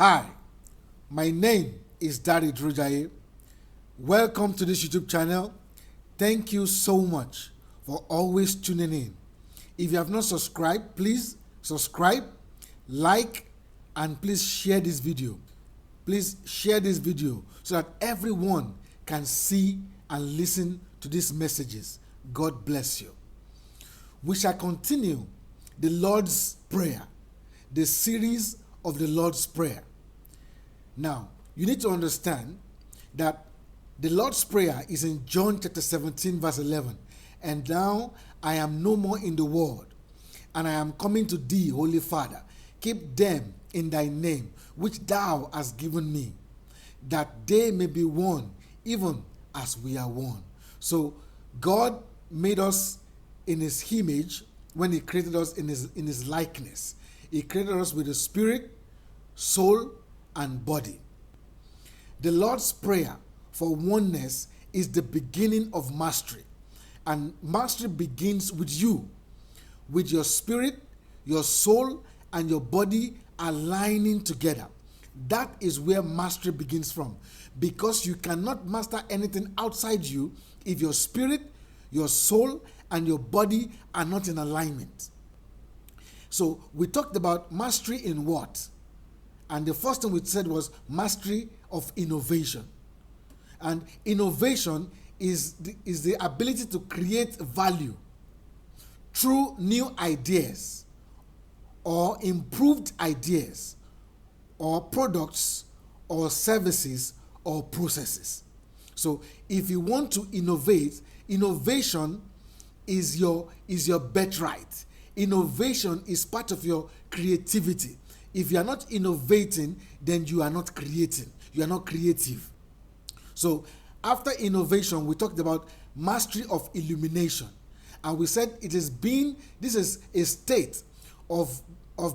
Hi, my name is Daddy Drujaye. Welcome to this YouTube channel. Thank you so much for always tuning in. If you have not subscribed, please subscribe, like, and please share this video. Please share this video so that everyone can see and listen to these messages. God bless you. We shall continue the Lord's Prayer, the series of the Lord's Prayer. Now, you need to understand that the Lord's Prayer is in John chapter 17 verse 11. And now I am no more in the world, and I am coming to thee, Holy Father. Keep them in thy name, which thou hast given me, that they may be one, even as we are one. So God made us in his image when he created us in his likeness. He created us with a spirit, soul, and body. The Lord's Prayer for oneness is the beginning of mastery. And mastery begins with you, with your spirit, your soul, and your body aligning together. That is where mastery begins from. Because you cannot master anything outside you if your spirit, your soul, and your body are not in alignment. So we talked about mastery in what? And the first thing we said was mastery of innovation. And innovation is the ability to create value through new ideas or improved ideas or products or services or processes. So if you want to innovate, innovation is your birthright. Innovation is part of your creativity. If you are not innovating, then you are not creating. You are not creative. So after innovation, we talked about mastery of illumination. And we said this is a state of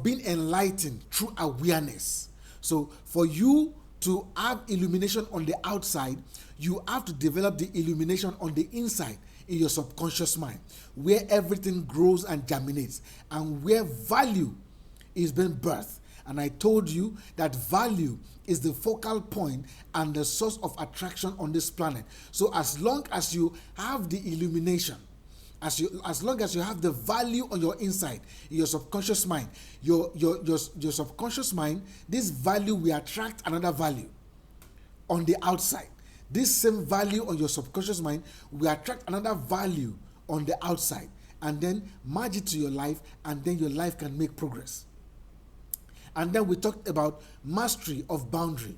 being enlightened through awareness. So for you to have illumination on the outside, you have to develop the illumination on the inside in your subconscious mind, where everything grows and germinates and where value is being birthed. And I told you that value is the focal point and the source of attraction on this planet. So as long as you have the illumination, as long as you have the value on your inside, in your subconscious mind, your subconscious mind, this value will attract another value on the outside. This same value on your subconscious mind will attract another value on the outside, and then merge it to your life, and then your life can make progress. And then we talked about mastery of boundary,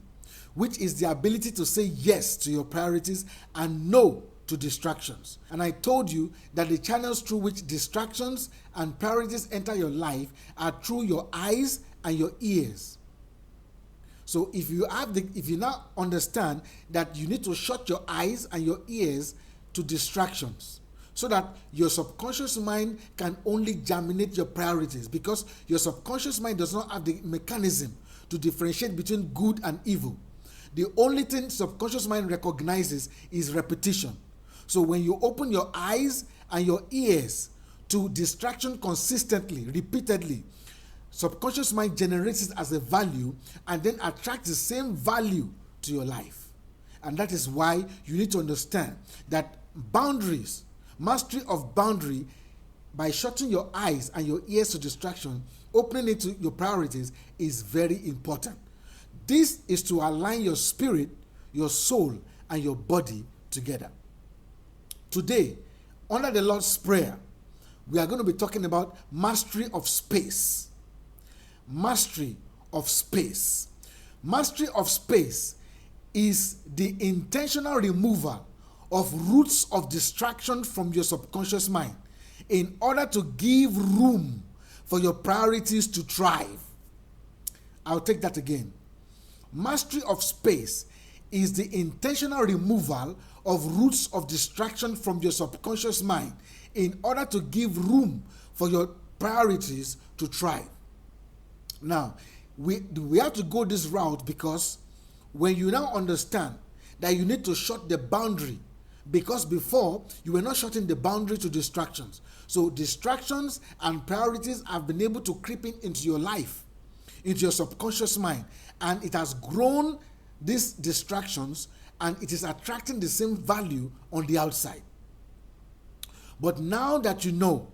which is the ability to say yes to your priorities and no to distractions. And I told you that the channels through which distractions and priorities enter your life are through your eyes and your ears. So if you now understand that you need to shut your eyes and your ears to distractions, so that your subconscious mind can only germinate your priorities, because your subconscious mind does not have the mechanism to differentiate between good and evil. The only thing subconscious mind recognizes is repetition. So when you open your eyes and your ears to distraction consistently, repeatedly, subconscious mind generates it as a value and then attracts the same value to your life. And that is why you need to understand that boundaries, mastery of boundary, by shutting your eyes and your ears to distraction, opening it to your priorities, is very important. This is to align your spirit, your soul, and your body together. Today, under the Lord's Prayer, we are going to be talking about mastery of space. Mastery of space. Mastery of space is the intentional removal of roots of distraction from your subconscious mind in order to give room for your priorities to thrive. I'll take that again. Mastery of space is the intentional removal of roots of distraction from your subconscious mind in order to give room for your priorities to thrive. Now, we have to go this route because when you now understand that you need to shut the boundary, because before you were not shutting the boundary to distractions. So distractions and priorities have been able to creep into your life. into your subconscious mind, and it has grown these distractions, and it is attracting the same value on the outside. But now that you know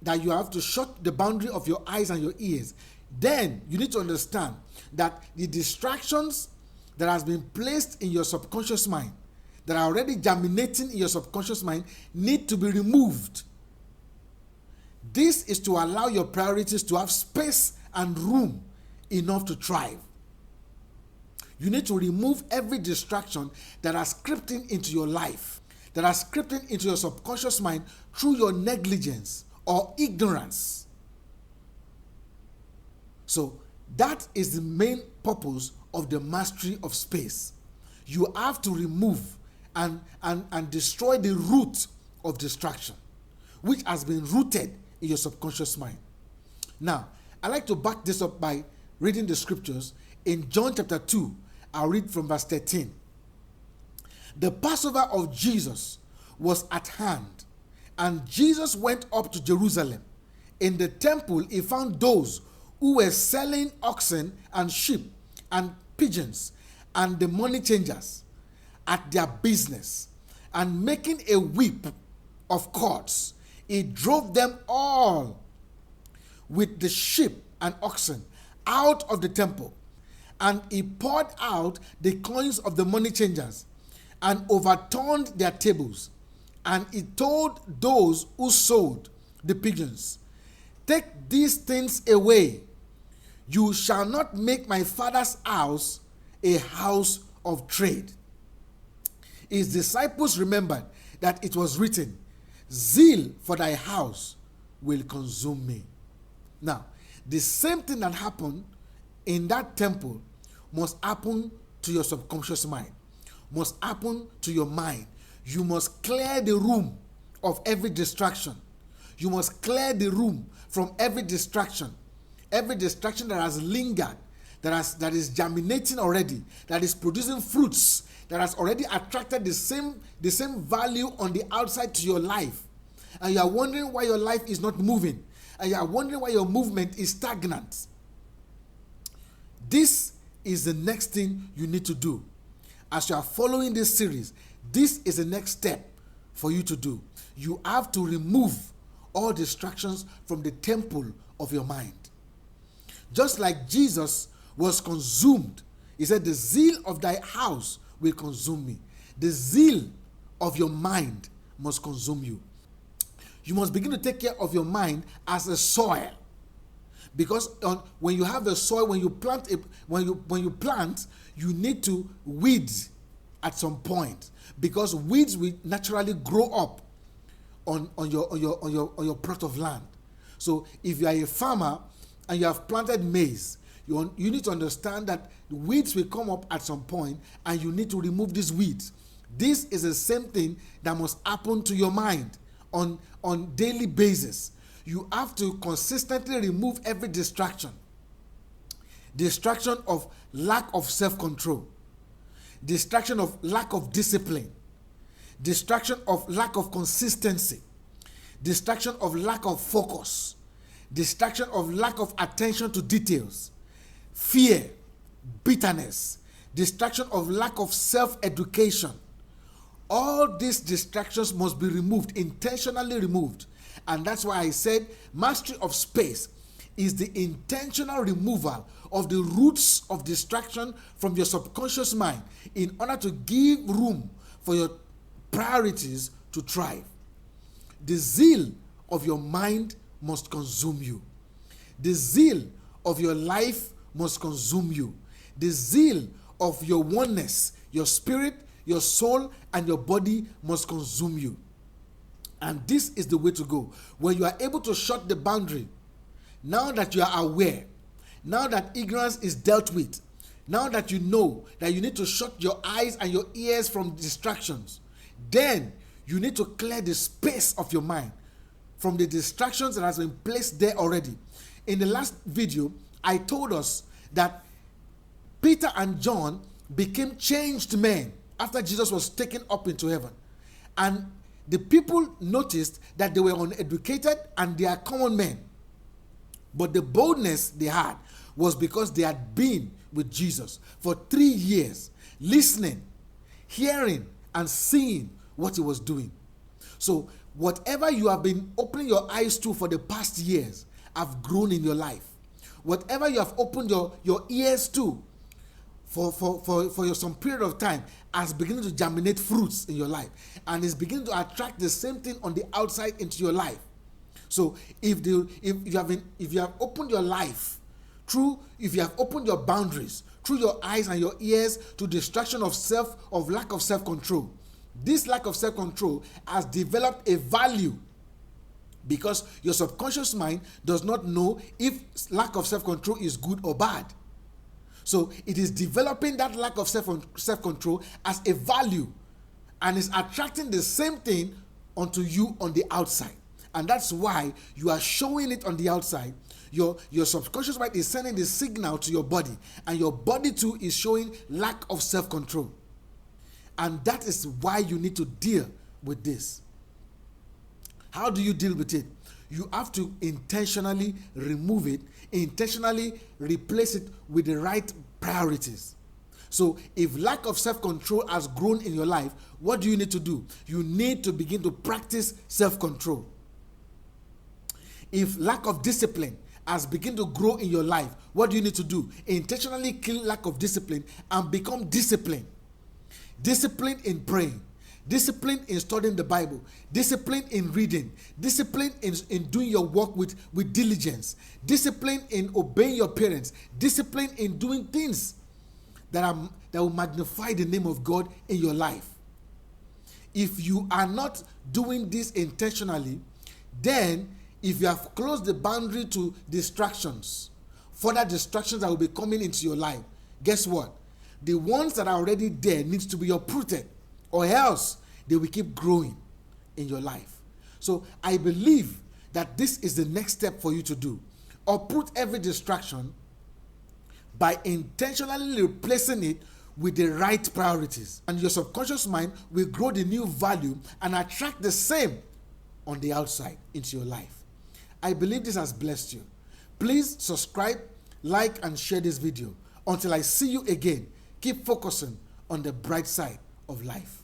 that you have to shut the boundary of your eyes and your ears, then you need to understand that the distractions that has been placed in your subconscious mind, that are already germinating in your subconscious mind, need to be removed. This is to allow your priorities to have space and room enough to thrive. You need to remove every distraction that has crept into your life, that has crept into your subconscious mind through your negligence or ignorance. So that is the main purpose of the mastery of space. You have to remove and destroy the root of distraction, which has been rooted in your subconscious mind. Now, I like to back this up by reading the scriptures. In John chapter 2, I'll read from verse 13. The Passover of Jesus was at hand, and Jesus went up to Jerusalem. In the temple, he found those who were selling oxen and sheep and pigeons and the money changers at their business, and making a whip of cords, he drove them all with the sheep and oxen out of the temple, and he poured out the coins of the money changers and overturned their tables. And he told those who sold the pigeons, "Take these things away. You shall not make my Father's house a house of trade." His disciples remembered that it was written, "Zeal for thy house will consume me." Now, the same thing that happened in that temple must happen to your subconscious mind, must happen to your mind. You must clear the room of every distraction. You must clear the room from every distraction that has lingered, that is germinating already, that is producing fruits, that has already attracted the same value on the outside to your life. And you are wondering why your life is not moving, and you are wondering why your movement is stagnant. This is the next thing you need to do. As you are following this series, this is the next step for you to do. You have to remove all distractions from the temple of your mind. Just like Jesus was consumed, he said, "The zeal of thy house will consume me." The zeal of your mind must consume you. You must begin to take care of your mind as a soil. Because when you have a soil, when you plant, you need to weed at some point, because weeds will naturally grow up on your plot of land. So if you are a farmer and you have planted maize, you need to understand that weeds will come up at some point, and you need to remove these weeds. This is the same thing that must happen to your mind on daily basis. You have to consistently remove every distraction of lack of self-control, distraction of lack of discipline, distraction of lack of consistency, distraction of lack of focus, distraction of lack of attention to details, fear, bitterness, distraction of lack of self-education. All these distractions must be removed, intentionally removed. And that's why I said mastery of space is the intentional removal of the roots of distraction from your subconscious mind in order to give room for your priorities to thrive. The zeal of your mind must consume you. The zeal of your life must consume you. The zeal of your oneness, your spirit, your soul, and your body must consume you. And this is the way to go. When you are able to shut the boundary, now that you are aware, now that ignorance is dealt with, now that you know that you need to shut your eyes and your ears from distractions, then you need to clear the space of your mind from the distractions that has been placed there already. In the last video, I told us that Peter and John became changed men after Jesus was taken up into heaven. And the people noticed that they were uneducated and they are common men. But the boldness they had was because they had been with Jesus for 3 years, listening, hearing, and seeing what he was doing. So whatever you have been opening your eyes to for the past years have grown in your life. Whatever you have opened your ears to for some period of time has beginning to germinate fruits in your life, and is beginning to attract the same thing on the outside into your life. So if you have opened your life if you have opened your boundaries through your eyes and your ears to distraction of lack of self-control, this lack of self-control has developed a value, because your subconscious mind does not know if lack of self-control is good or bad. So it is developing that lack of self-control as a value, and is attracting the same thing onto you on the outside. And that's why you are showing it on the outside. Your subconscious mind is sending the signal to your body, and your body too is showing lack of self-control. And that is why you need to deal with this. How do you deal with it? You have to intentionally remove it, intentionally replace it with the right priorities. So if lack of self-control has grown in your life, what do you need to do? You need to begin to practice self-control. If lack of discipline has begun to grow in your life, what do you need to do? Intentionally kill lack of discipline and become disciplined. Discipline in praying, discipline in studying the Bible, discipline in reading, discipline in doing your work with diligence, discipline in obeying your parents, discipline in doing things that will magnify the name of God in your life. If you are not doing this intentionally, then if you have closed the boundary to distractions, further distractions that will be coming into your life, guess what? The ones that are already there needs to be uprooted, or else they will keep growing in your life. So I believe that this is the next step for you to do. Uproot every distraction by intentionally replacing it with the right priorities. And your subconscious mind will grow the new value and attract the same on the outside into your life. I believe this has blessed you. Please subscribe, like, and share this video. Until I see you again, keep focusing on the bright side of life.